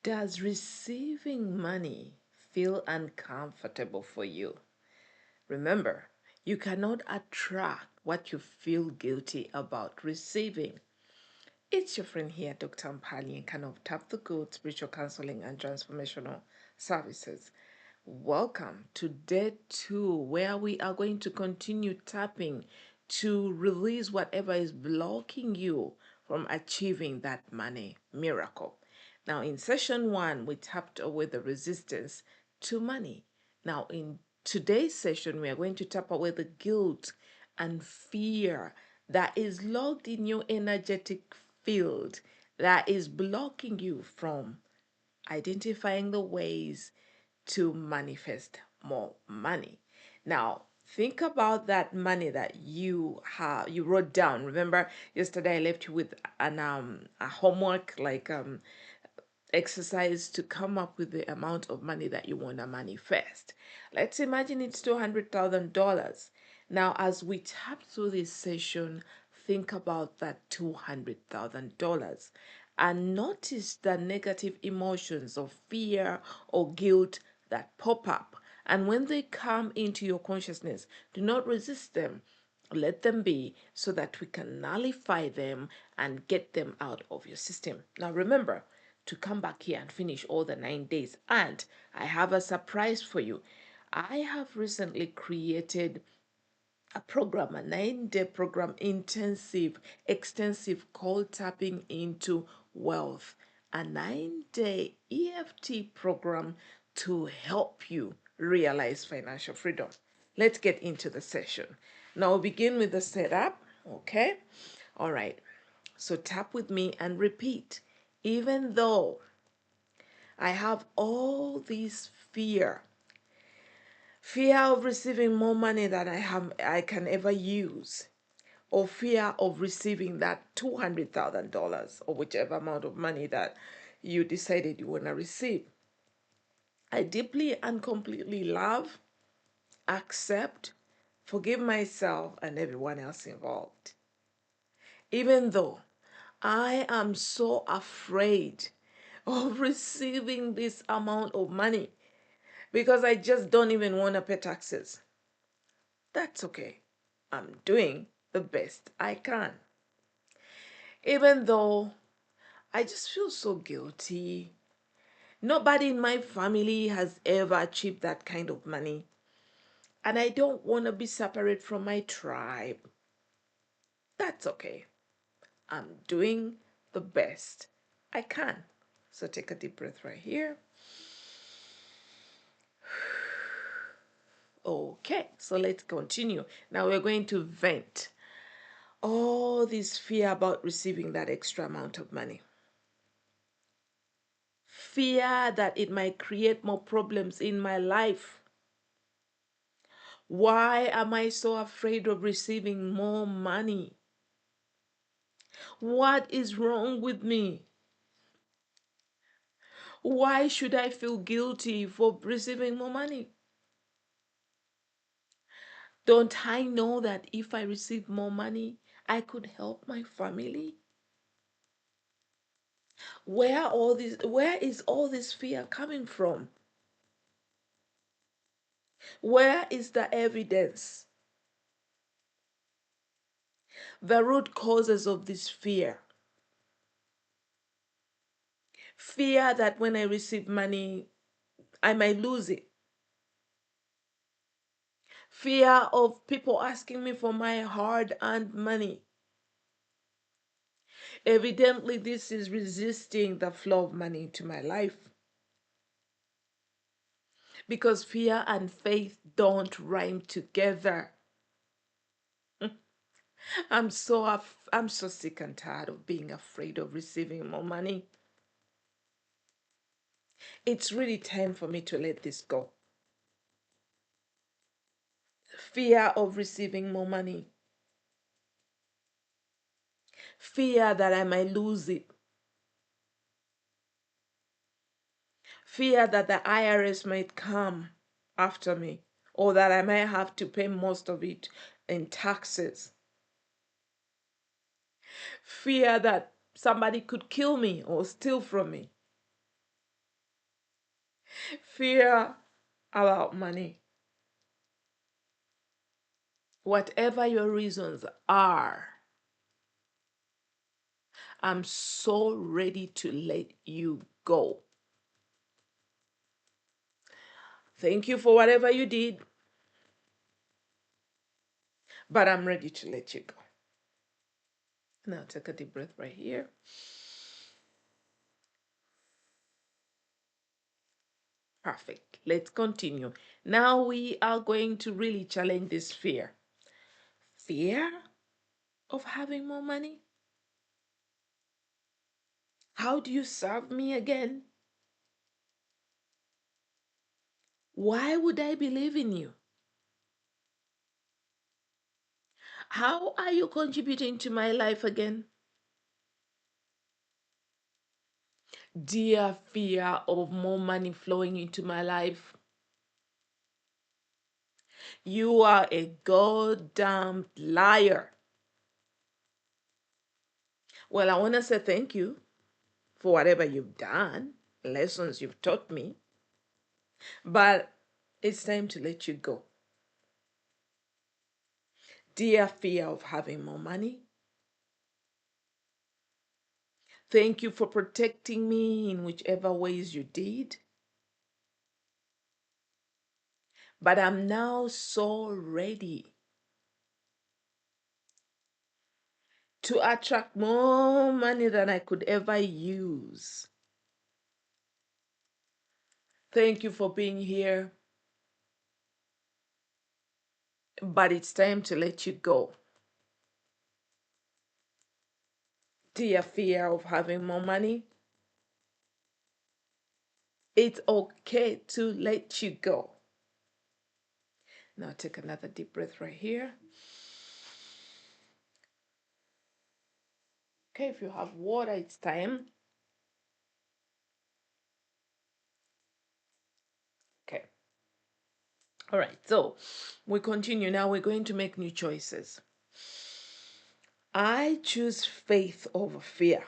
Does receiving money feel uncomfortable for you? Remember, you cannot attract what you feel guilty about receiving. It's your friend here, Dr. Mpalyenkana of Tap the Good Spiritual Counseling and Transformational Services. Welcome to day 2, where we are going to continue tapping to release whatever is blocking you from achieving that money miracle. Now, in session 1, we tapped away the resistance to money. Now, in today's session, we are going to tap away the guilt and fear that is locked in your energetic field that is blocking you from identifying the ways to manifest more money. Now, think about that money that you wrote down. Remember, yesterday I left you with a homework, like exercise to come up with the amount of money that you want to manifest. Let's imagine it's $200,000. Now, as we tap through this session, think about that $200,000 and notice the negative emotions of fear or guilt that pop up. And when they come into your consciousness, do not resist them. Let them be, so that we can nullify them and get them out of your system. Now remember to come back here and finish all the 9 days. And I have a surprise for you. I have recently created a program, a 9-day program, intensive, extensive, called Tapping into Wealth, a 9-day EFT program to help you realize financial freedom. Let's get into the session. Now we'll begin with the setup, okay? All right, so tap with me and repeat. Even though I have all this fear of receiving more money than I can ever use, or fear of receiving that $200,000 or whichever amount of money that you decided you want to receive, I deeply and completely love, accept, forgive myself and everyone else involved. Even though I am so afraid of receiving this amount of money because I just don't even want to pay taxes. That's okay. I'm doing the best I can. Even though I just feel so guilty. Nobody in my family has ever achieved that kind of money. And I don't want to be separate from my tribe. That's okay. I'm doing the best I can. So take a deep breath right here. Okay, so let's continue. Now we're going to vent all this fear about receiving that extra amount of money. Fear that it might create more problems in my life. Why am I so afraid of receiving more money? What is wrong with me? Why should I feel guilty for receiving more money? Don't I know that if I receive more money, I could help my family? Where is all this fear coming from? Where is the evidence? The root causes of this fear. Fear that when I receive money, I might lose it. Fear of people asking me for my hard-earned money. Evidently, this is resisting the flow of money into my life. Because fear and faith don't rhyme together. I'm so sick and tired of being afraid of receiving more money. It's really time for me to let this go. Fear of receiving more money. Fear that I might lose it. Fear that the IRS might come after me, or that I might have to pay most of it in taxes. Fear that somebody could kill me or steal from me. Fear about money. Whatever your reasons are, I'm so ready to let you go. Thank you for whatever you did, but I'm ready to let you go. Now take a deep breath right here. Perfect. Let's continue. Now we are going to really challenge this fear. Fear of having more money? How do you serve me again? Why would I believe in you? How are you contributing to my life again? Dear fear of more money flowing into my life, you are a goddamn liar. Well, I want to say thank you for whatever you've done, lessons you've taught me, but it's time to let you go. Dear fear of having more money, thank you for protecting me in whichever ways you did. But I'm now so ready to attract more money than I could ever use. Thank you for being here, but it's time to let you go. Dear fear of having more money, it's okay to let you go. Now take another deep breath right here. Okay, if you have water, it's time. Okay. All right, so we continue. Now we're going to make new choices. I choose faith over fear.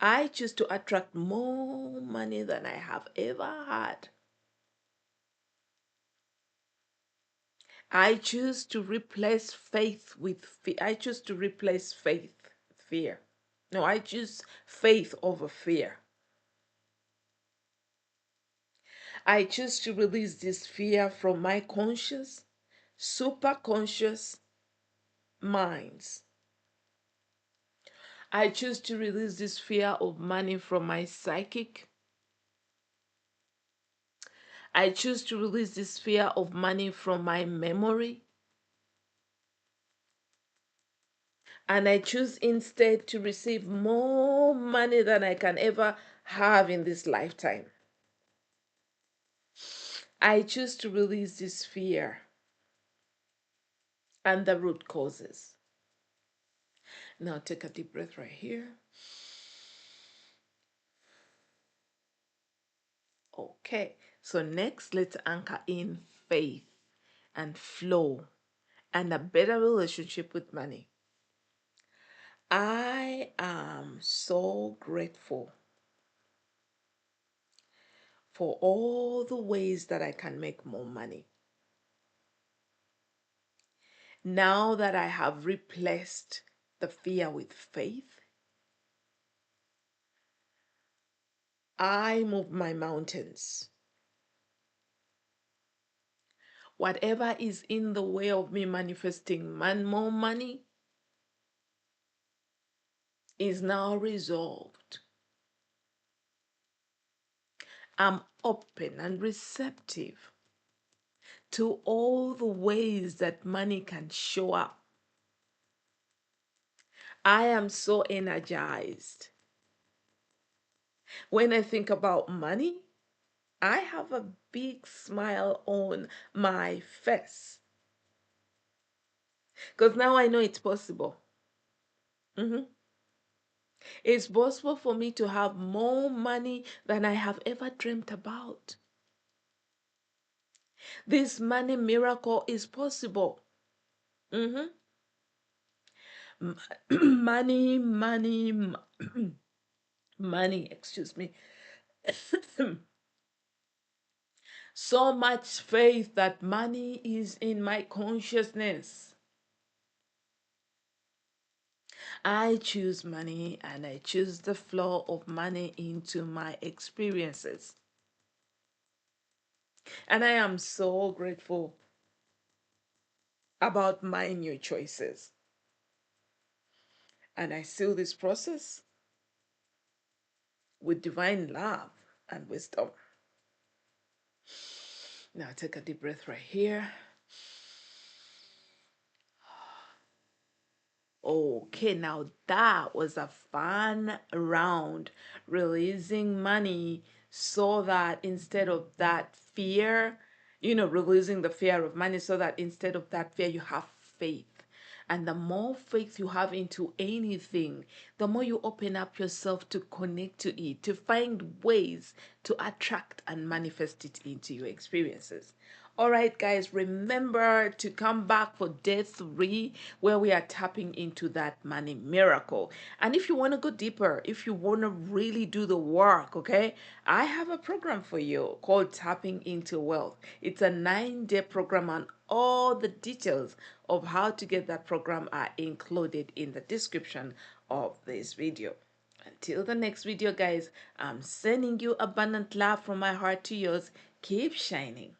I choose to attract more money than I have ever had. I choose to replace faith with fear. I choose to replace faith with fear. No, I choose faith over fear. I choose to release this fear from my conscious, superconscious minds. I choose to release this fear of money from my psychic. I choose to release this fear of money from my memory. And I choose instead to receive more money than I can ever have in this lifetime. I choose to release this fear and the root causes. Now take a deep breath right here. Okay, so next let's anchor in faith and flow and a better relationship with money. I am so grateful for all the ways that I can make more money. Now that I have replaced the fear with faith, I move my mountains. Whatever is in the way of me manifesting more money is now resolved. I'm open and receptive to all the ways that money can show up. I am so energized. When I think about money, I have a big smile on my face because now I know it's possible. It's possible for me to have more money than I have ever dreamt about. This money miracle is possible. Money, money, money, excuse me, so much faith that money is in my consciousness. I choose money and I choose the flow of money into my experiences. And I am so grateful about my new choices. And I seal this process with divine love and wisdom. Now take a deep breath right here. Okay, now that was a fun round, releasing money so that instead of that fear, releasing the fear of money so that instead of that fear, you have faith. And the more faith you have into anything, the more you open up yourself to connect to it, to find ways to attract and manifest it into your experiences. All right, guys, remember to come back for day 3, where we are tapping into that money miracle. And if you want to go deeper, if you want to really do the work, okay, I have a program for you called Tapping into Wealth. It's a 9-day program, and all the details of how to get that program are included in the description of this video. Until the next video, guys, I'm sending you abundant love from my heart to yours. Keep shining.